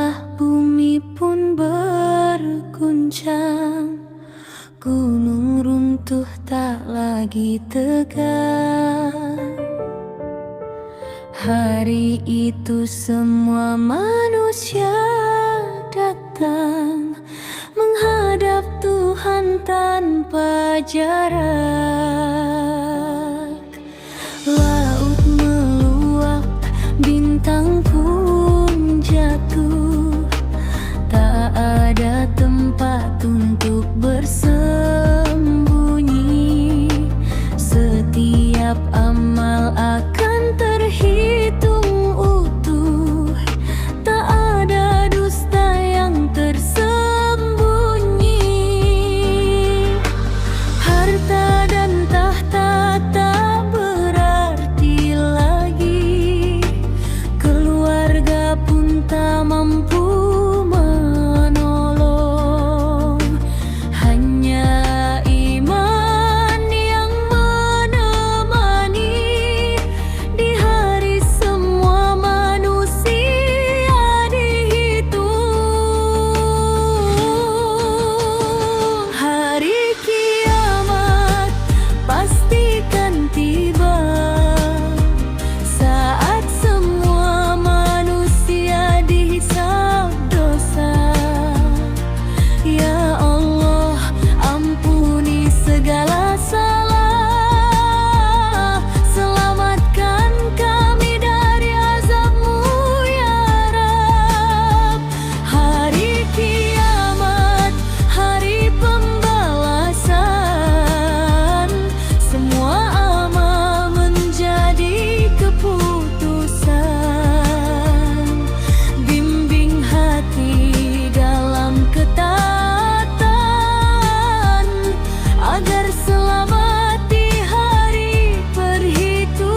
Seolah bumi pun berguncang, gunung runtuh tak lagi tegak. Hari itu semua manusia datang menghadap Tuhan tanpa jarak. Laut meluap, bintang pun jatuh, tak ada tempat untuk bersembunyi. Setiap amal akan terhitung utuh, tak ada dusta yang tersembunyi. Harta dan tahta tak berarti lagi, keluarga pun tak mampu menolong. Hanya iman yang menemani di hari semua manusia dihitung. Hari kiamat pastikan tiba, saat semua manusia dihisab dosa. Ya Allah, ampuni segala salah, selamatkan kami dari azab-Mu ya Rabb. Hari kiamat, hari pembalasan, semua amal menjadi keputusan. Bimbing hati dalam ketaatan, agar selamat di hari perhitungan.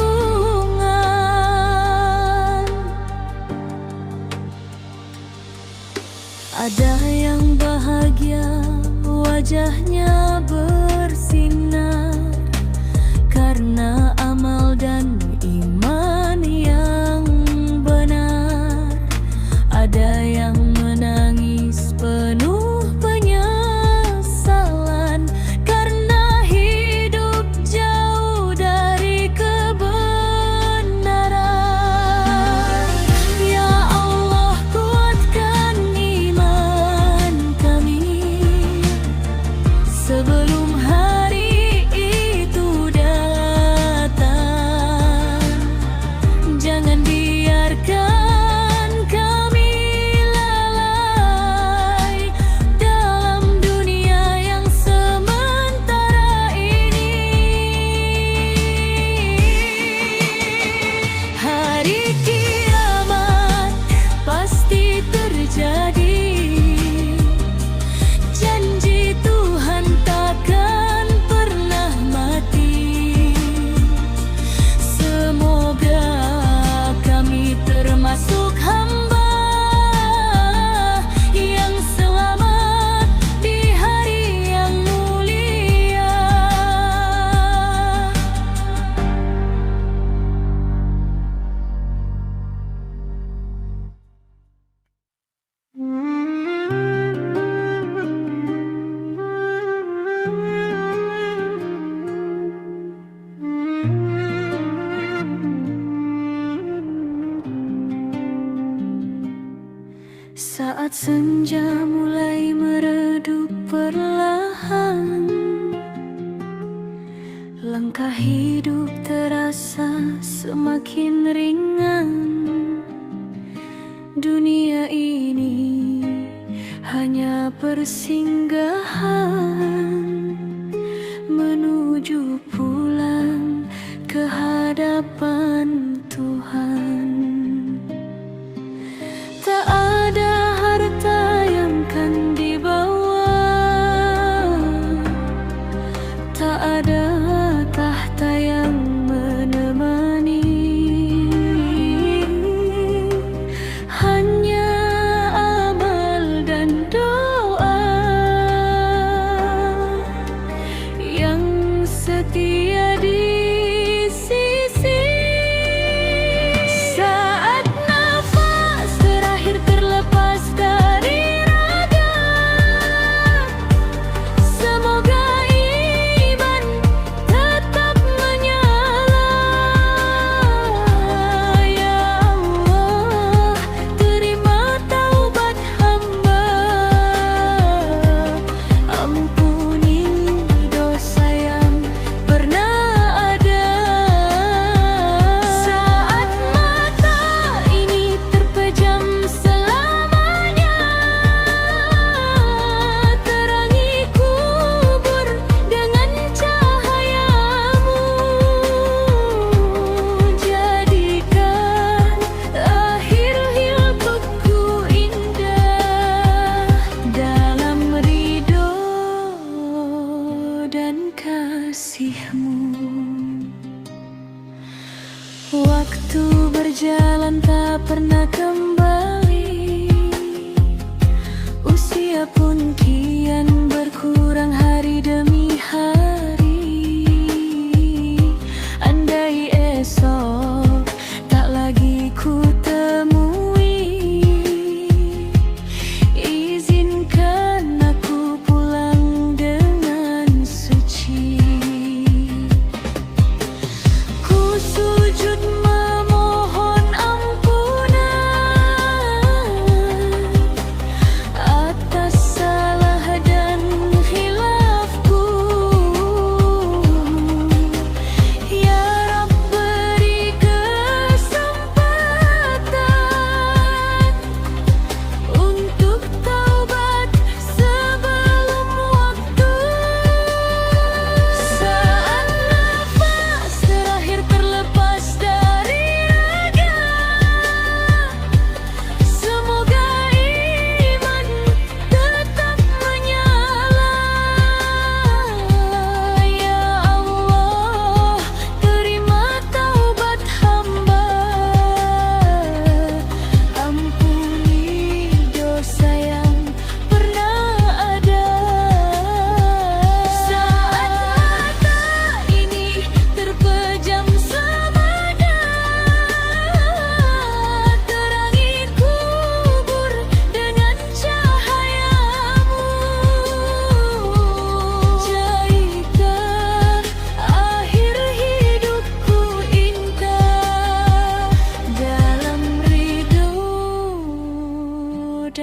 Ada yang bahagia, wajahnya bersinar karena amal dan iman yang benar. Ada yang menangis penuh penyesalan karena hidup jauh dari kebenaran. Ya Allah, kuatkan iman kami sebelum hari itu datang. Jangan biarkan kami lalai dalam dunia yang sementara ini. Hari kiamat pasti terjadi, janji Tuhan takkan pernah mati. Semoga kami termasuk hamba yang selamat di hari yang mulia. Saat senja mulai meredup perlahan, langkah hidup terasa semakin ringan. Dunia ini hanya persinggahan menuju pulang ke hadapan Tuhan. Tak ada harta yang kan dibawa, tak ada tahta yang menemani. Hanya amal dan doa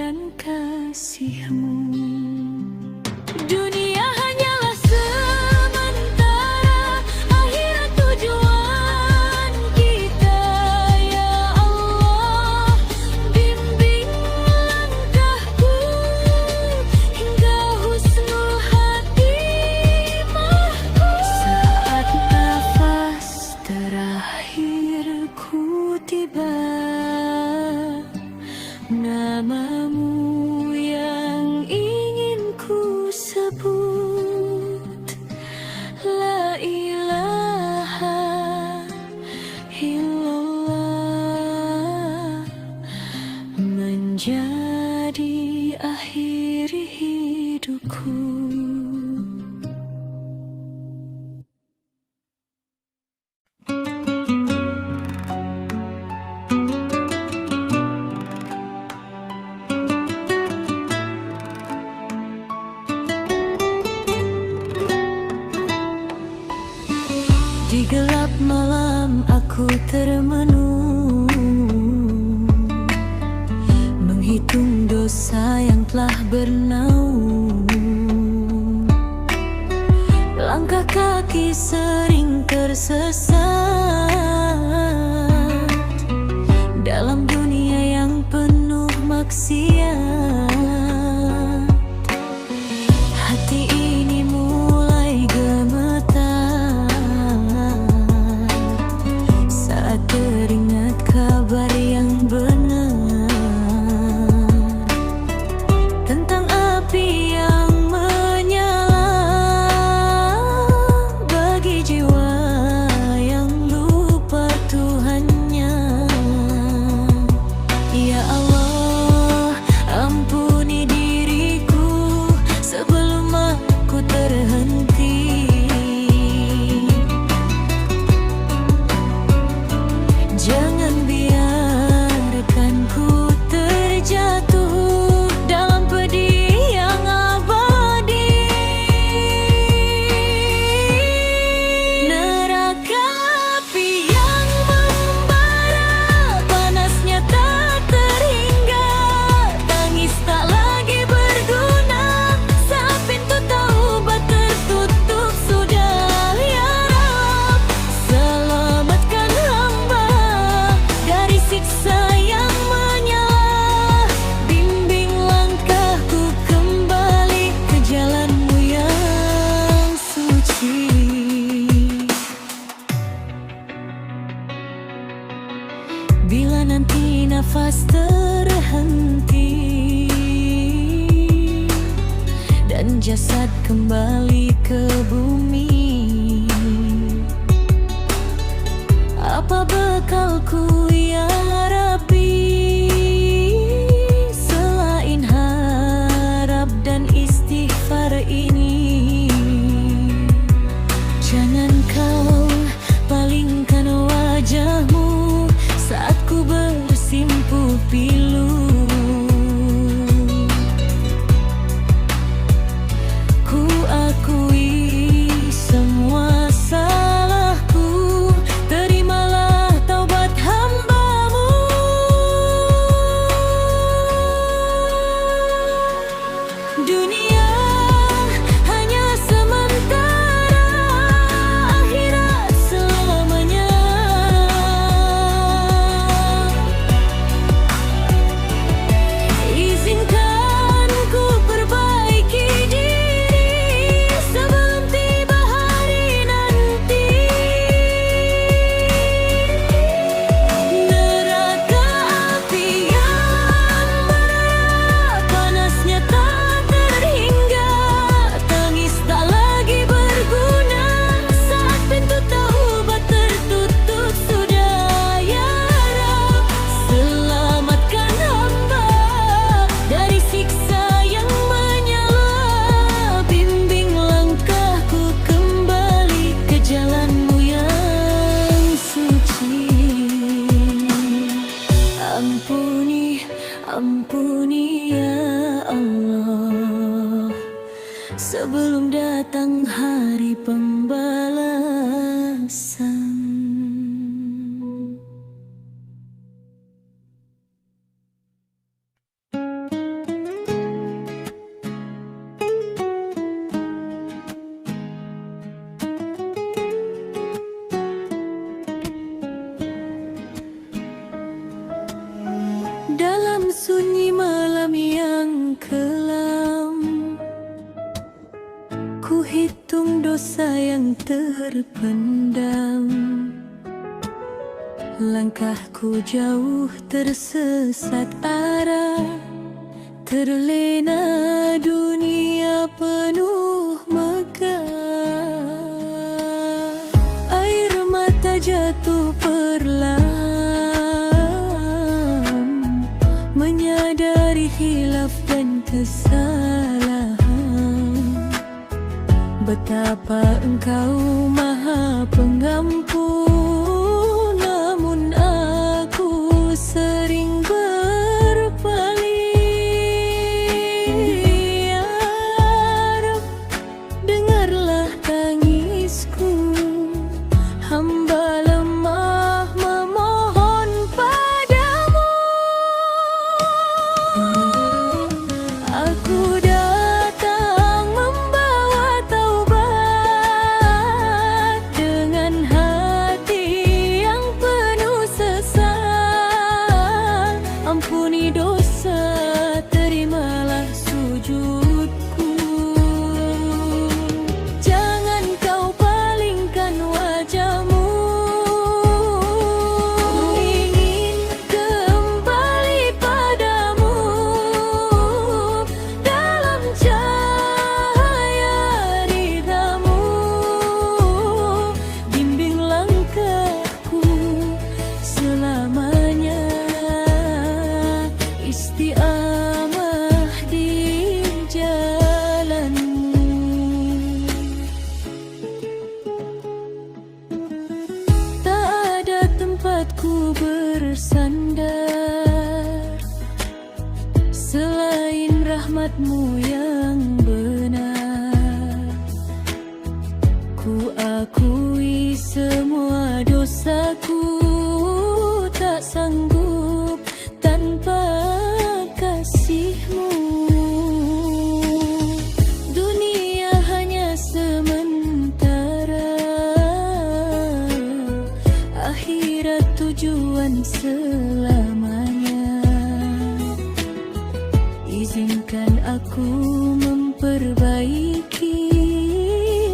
dan kasih-Mu. Dunia hanyalah sementara, akhirat tujuan kita, ya Allah. Bimbing langkahku hingga husnul khatimahku. Saat nafas terakhirku tiba, namamu yang ingin ku sebut, la ilaha illallah, menjadi akhir hidupku. Di gelap malam aku termenung, menghitung dosa yang telah bernaung. Langkah kaki sering tersesat dalam dunia yang penuh maksiat. Hati ini mulai gemetar saat teringat kabar yang benar tentang api yang menyala bagi jiwa yang lupa Tuhannya. Ya Allah, ampuni diriku sebelum aku terhenti. Jangan biarkan ku terjatuh dalam pedih yang abadi. Neraka api yang membara, panasnya tak terhingga. Tangis tak lagi berguna saat pintu taubat tertutup sudah. Ya Rabb, selamatkan hamba dari siksa yang menyala. Bimbing langkahku kembali ke jalan-Mu yang suci. Bila nanti nafas terhenti dan jasad kembali ke bumi, apa bekalku ya Rabbi selain harap dan istighfar ini? Jangan kau palingkan wajah-Mu saat ku bersimpuh pilu. Ku akui semua salahku, terimalah taubat hamba-Mu. Dunia hanya sementara, akhirat selamanya. Izinkan ku perbaiki diri sebelum tiba hari nanti. Neraka api yang membara, panasnya tak terhingga. Tangis tak lagi berguna saat pintu taubat tertutup sudah. Ya Rabb, selamatkan hamba dari siksa yang menyala. Bimbing langkahku kembali ke jalan-Mu yang suci. Ampuni, ampuni ya Allah, sebelum datang hari pembalasan. terpendam. Langkahku jauh tersesat arah, terlena dunia penuh megah. Air mata jatuh perlahan, menyadari hilaf dan kesalahan. Betapa Engkau Maha Pengampun, namun aku sering berpaling. Ya Rab, dengarlah tangisku, hamba lemah memohon padamu. Aku datang membawa taubat dengan hati yang penuh sesal. Ampuni dosa, terimalah sujudku. Jangan kau palingkan wajahmu. Ku ingin kembali padamu dalam cahaya ridhamu. Bimbing langkahku selamanya, istiqamah di jalanmu. Tak ada tempatku bersandar selain rahmat-Mu yang benar. Ku akui semua dosaku, tak sanggup tanpa kasih-Mu. Dunia hanya sementara, akhirat tujuan selamanya. Izinkan aku memperbaiki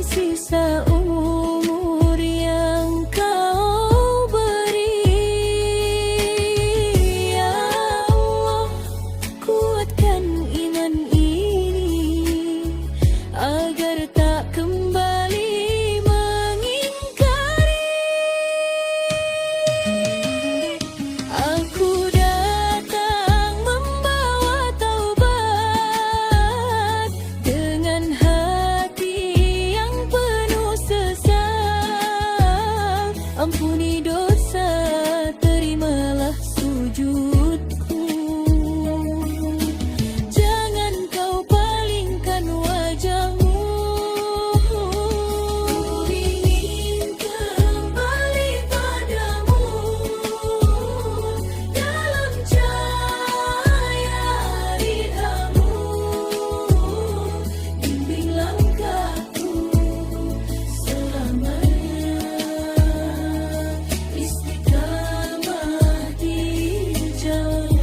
sisa umur yang Kau beri. Ya Allah, kuatkan iman ini agar tak kembali mengingkari. Aku datang membawa taubat dengan hati yang penuh sesal. Ampuni dosa, terimalah sujudku. Jangan kau palingkan wajahmu. Ku ingin kembali padamu dalam cahaya ridhamu. Bimbing langkahku selamanya, istiqamah di jalanmu.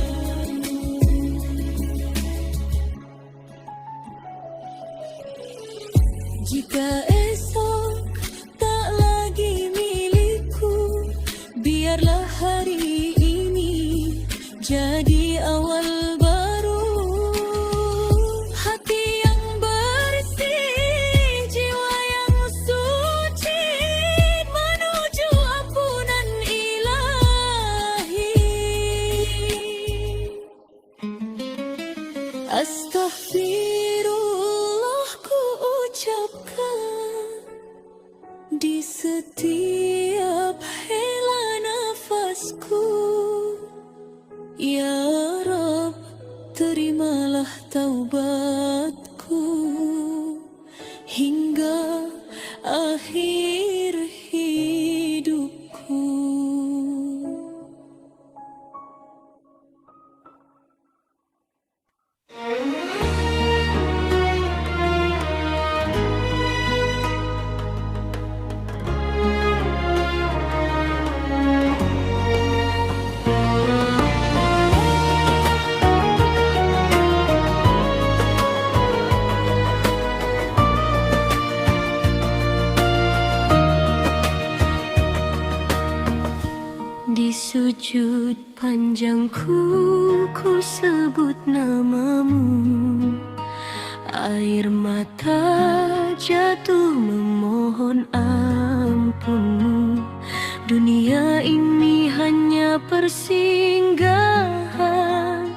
Jika esok tak lagi milikku, biarlah hari ini jadi awal baru. Hati yang bersih, jiwa yang suci, menuju ampunan Ilahi. Astaghfirullah ku ucapkan di setiap hela nafasku. Ya Rab, terimalah taubatku hingga akhir hidupku. Sayangku, ku sebut namamu. Air mata jatuh memohon ampunmu. Dunia ini hanya persinggahan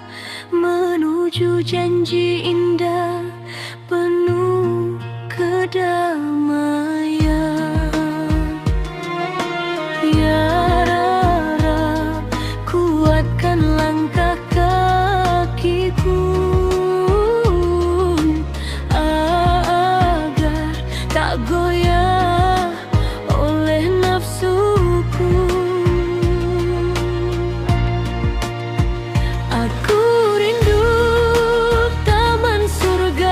menuju janji indah penuh kedamaian. Ya Rara, kuatkan langkah kakiku agar tak goyah oleh nafsuku. Aku rindu taman surga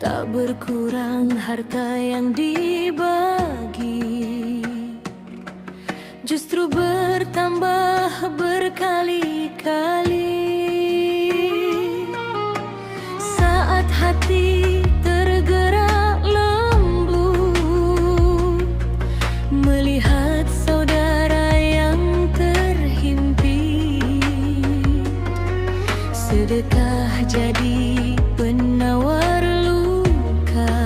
tak berkurang harta yang dibagi, justru bertambah berkali-kali. Saat hati tergerak lembut melihat saudara yang terhimpit, sedekah jadi penawar luka,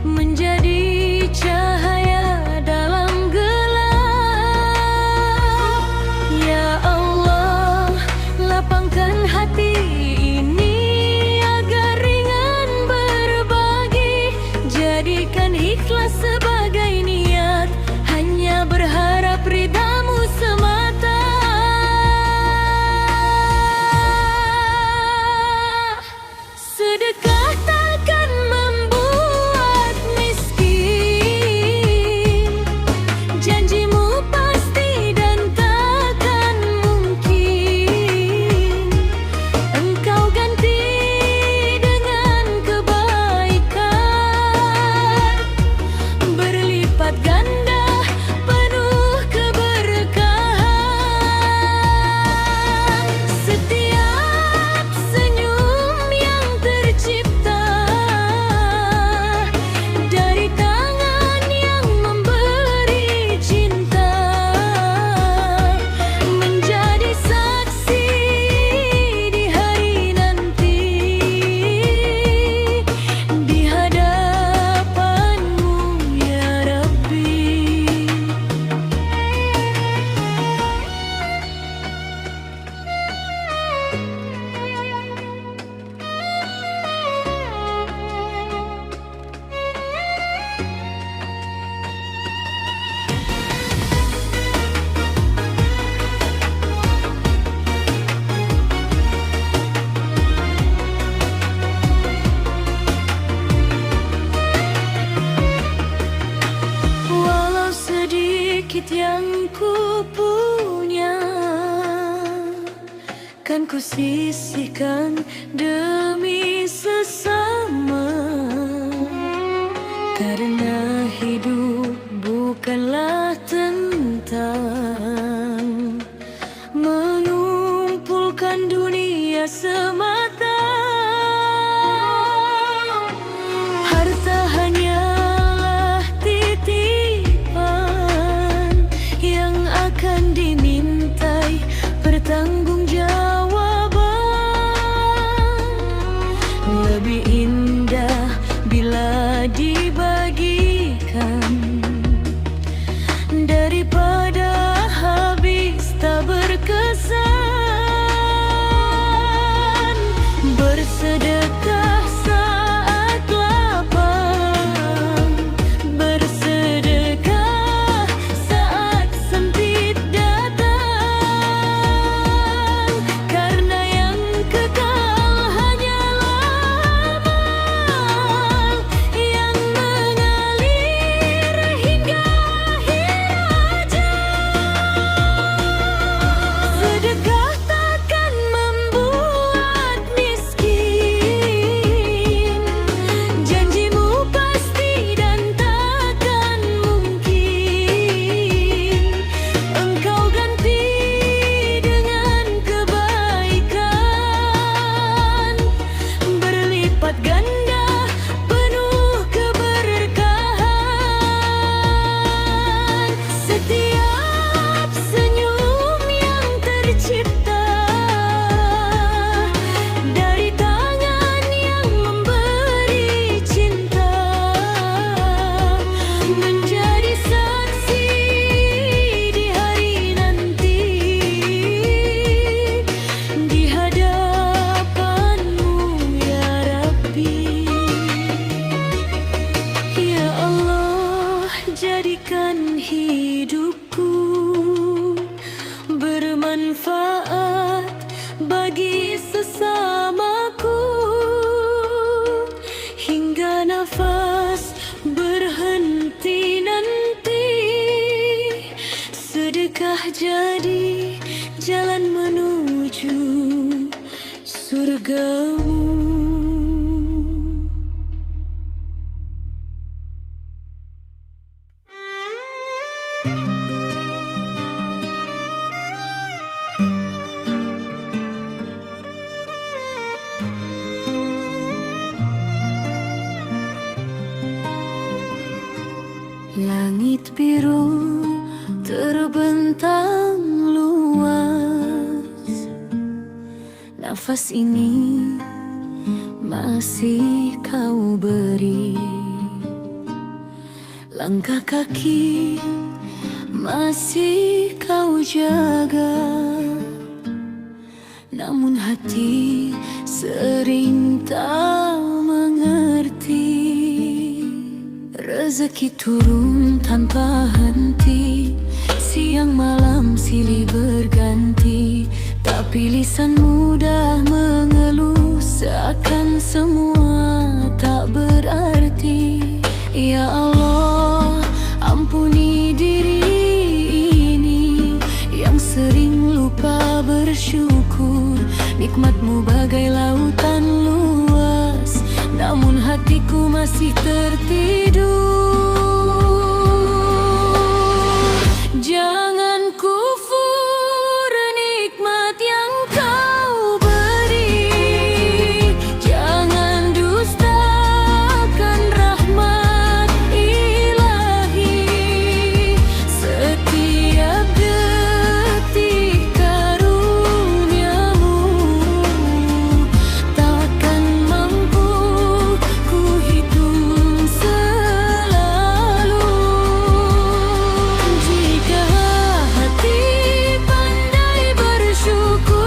menjadi cahaya dalam gelap. Ya Allah, lapangkan hati ini agar ringan berbagi, jadikan ikhlas sebagai niat, hanya berharap ridhamu semata. Sedekah takkan membuat miskin, janjimu pasti dan takkan mungkin engkau ganti dengan kebaikan, berlipat ganda penuh keberkahan. Setiap senyum yang tercipta dari tangan yang memberi cinta, menjadi saksi di hari nanti di hadapanmu ya Rabbi. Walau sedikit yang ku punya, kan ku sisihkan demi sesama, karena hidup bukanlah tentang mengumpulkan dunia semata. Harta hanyalah titipan yang akan dimintai pertanggungjawaban. Lebih indah bila dibagikan daripada habis tak berkesan. Bersedekah saat lapang, bersedekah saat sempit datang, karena yang kekal hanyalah amal yang mengalir hingga akhir ajal. Sedekah takkan membuat miskin, janjimu pasti dan takkan mungkin engkau ganti dengan kebaikan, berlipat ganda penuh keberkahan. Setiap senyum yang tercipta dari tangan yang memberi cinta, menjadi saksi di hari nanti di hadapanmu ya Rabbi. Ya Allah, jadikan hidupku bermanfaat bagi sesamaku, hingga nafas berhenti nanti. Sedekah jadi jalan menuju surgamu. biru terbentang luas. Nafas ini masih kau beri, langkah kaki masih kau jaga. Namun hati sering tak mengerti. Rezeki turun tanpa henti, siang malam silih berganti. Tapi lisan mudah mengeluh, seakan semua tak berarti. Ya Allah, ampuni diri ini yang sering lupa bersyukur. Nikmatmu bagai lautan luas, namun hatiku masih tertidur. Jangan kufur nikmat yang kau beri, jangan dustakan rahmat ilahi. Setiap detik karuniamu takkan mampu ku hitung selalu. Jika hati pandai bersyukur,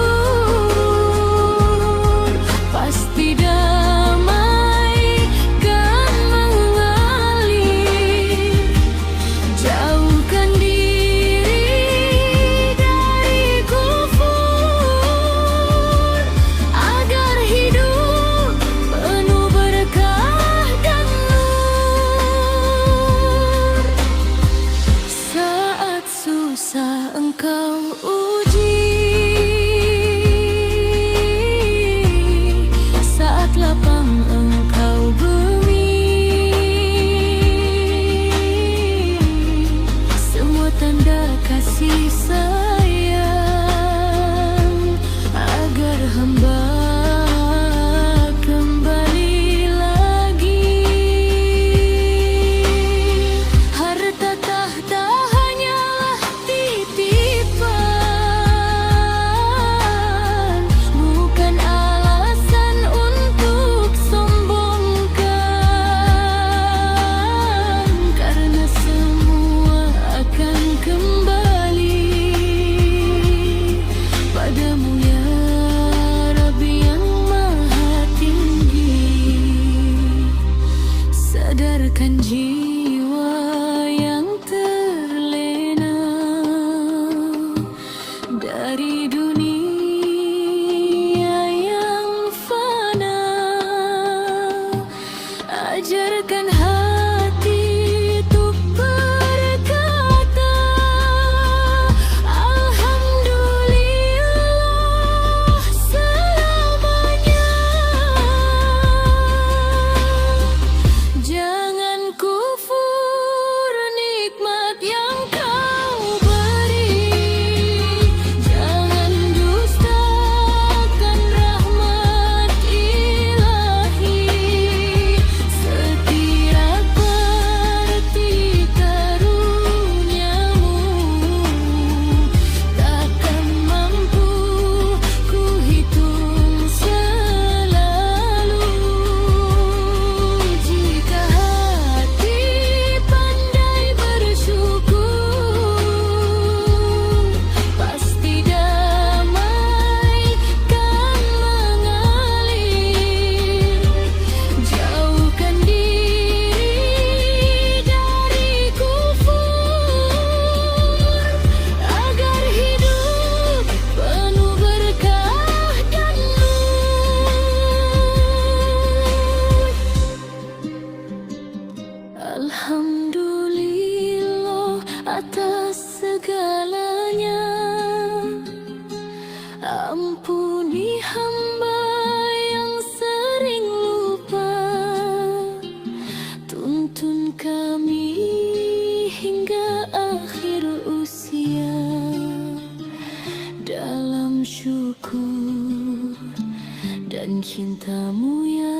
pasti damai kan mengalir. Jauhkan diri dari kufur, agar hidup penuh berkah dan nur. Saat susah engkau uji, saat lapang engkau bumi, semua tanda kasih sayang, agar hamba kembali lagi. Harta tahta hanyalah titipan, bukan alasan untuk sombongkan. Karena semua akan kembali padamu ya Rabbi yang maha tinggi. Sadarkan jiwa yang terlena dari dunia yang fana. Ajarkan hati untuk berkata Alhamdulillah selamanya. Jangan kufur nikmat yang kau beri, jangan dustakan rahmat ilahi. Setiap detik karuniamu takkan mampu ku hitung selalu. Jika hati pandai bersyukur, pasti damai kan mengalir. Jauhkan diri dari kufur, agar hidup penuh berkah dan nur. Alhamdulillah atas segalanya. Ampuni hamba yang sering lupa, tuntun kami hingga akhir usia dalam syukur dan cintamu ya